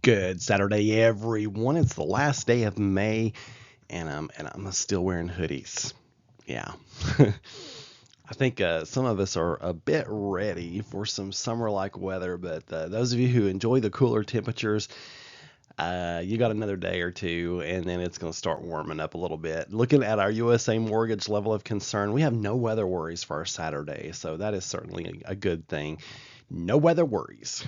Good Saturday, everyone. It's the last day of May, and I'm still wearing hoodies. Yeah. I think some of us are a bit ready for some summer-like weather, but those of you who enjoy the cooler temperatures, you got another day or two, and then it's going to start warming up a little bit. Looking at our USA Mortgage level of concern, we have no weather worries for our Saturday, so that is certainly a good thing. No weather worries.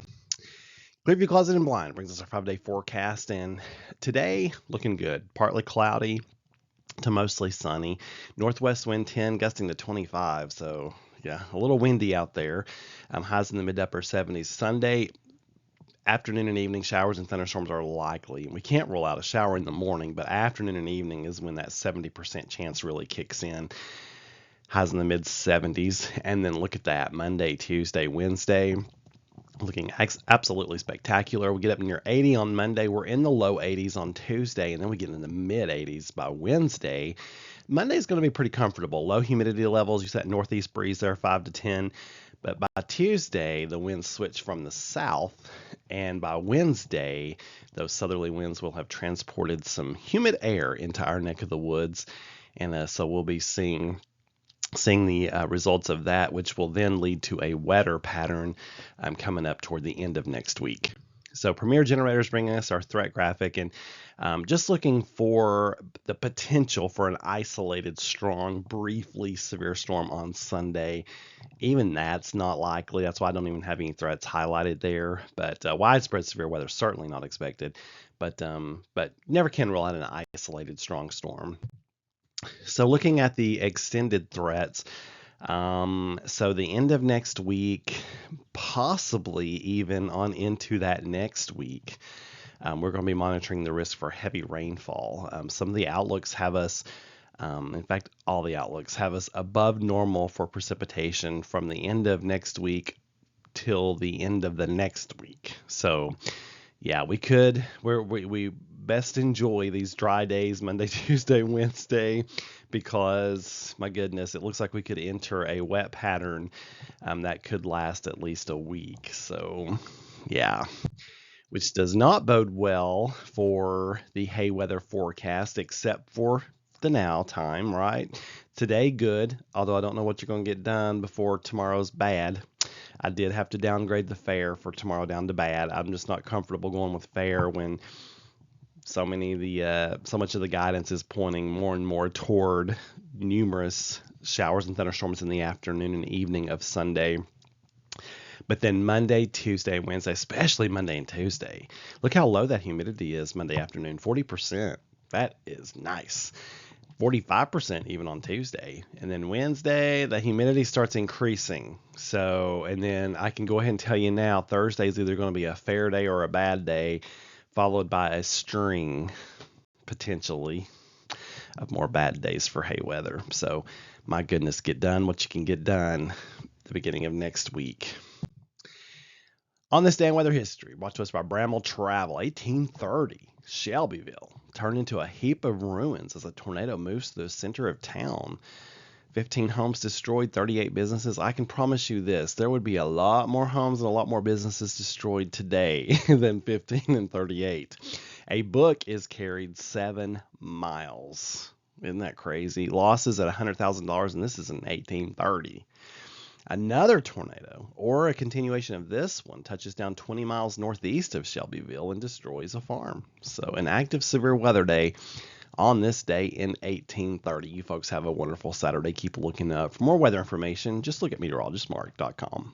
Clearview Closet and Blind brings us our 5-day forecast, and today looking good. Partly cloudy to mostly sunny. Northwest wind 10, gusting to 25, so yeah, a little windy out there. Highs in the mid-upper 70s. Sunday afternoon and evening showers and thunderstorms are likely. We can't rule out a shower in the morning, but afternoon and evening is when that 70% chance really kicks in. Highs in the mid-70s, and then look at that. Monday, Tuesday, Wednesday, looking absolutely spectacular. We get up near 80 on Monday. We're in the low 80s on Tuesday, and then we get in the mid 80s by Wednesday. Monday is going to be pretty comfortable. Low humidity levels. You set northeast breeze there, 5 to 10. But by Tuesday, the winds switch from the south, and by Wednesday, those southerly winds will have transported some humid air into our neck of the woods, and so we'll be seeing the results of that, which will then lead to a wetter pattern coming up toward the end of next week. So Premier Generators bringing us our threat graphic, and just looking for the potential for an isolated, strong, briefly severe storm on Sunday. Even that's not likely. That's why I don't even have any threats highlighted there. But widespread severe weather certainly not expected. But never can rule out an isolated strong storm. So looking at the extended threats, so the end of next week, possibly even on into that next week, we're going to be monitoring the risk for heavy rainfall. Some of the outlooks have us, in fact, all the outlooks have us above normal for precipitation from the end of next week till the end of the next week. So yeah, we best enjoy these dry days, Monday, Tuesday, Wednesday, because my goodness, it looks like we could enter a wet pattern that could last at least a week. So yeah, which does not bode well for the hay weather forecast, except for the now time, right? Today, good, although I don't know what you're going to get done before tomorrow's bad. I did have to downgrade the fair for tomorrow down to bad. I'm just not comfortable going with fair when so much of the guidance is pointing more and more toward numerous showers and thunderstorms in the afternoon and evening of Sunday. But then Monday, Tuesday, Wednesday, especially Monday and Tuesday, look how low that humidity is Monday afternoon, 40%. That is nice. 45% even on Tuesday. And then Wednesday, the humidity starts increasing. So, and then I can go ahead and tell you now, Thursday is either going to be a fair day or a bad day, followed by a string, potentially, of more bad days for hay weather. So, my goodness, get done what you can get done at the beginning of next week. On this day in weather history, brought to us by Bramble Travel, 1830, Shelbyville turned into a heap of ruins as a tornado moves through the center of town. 15 homes destroyed, 38 businesses. I can promise you this, there would be a lot more homes and a lot more businesses destroyed today than 15 and 38. A book is carried 7 miles. Isn't that crazy? Losses at $100,000, and this is in 1830. Another tornado, or a continuation of this one, touches down 20 miles northeast of Shelbyville and destroys a farm. So an active severe weather day on this day in 1830. You folks have a wonderful Saturday. Keep looking up. For more weather information, just look at meteorologistmark.com.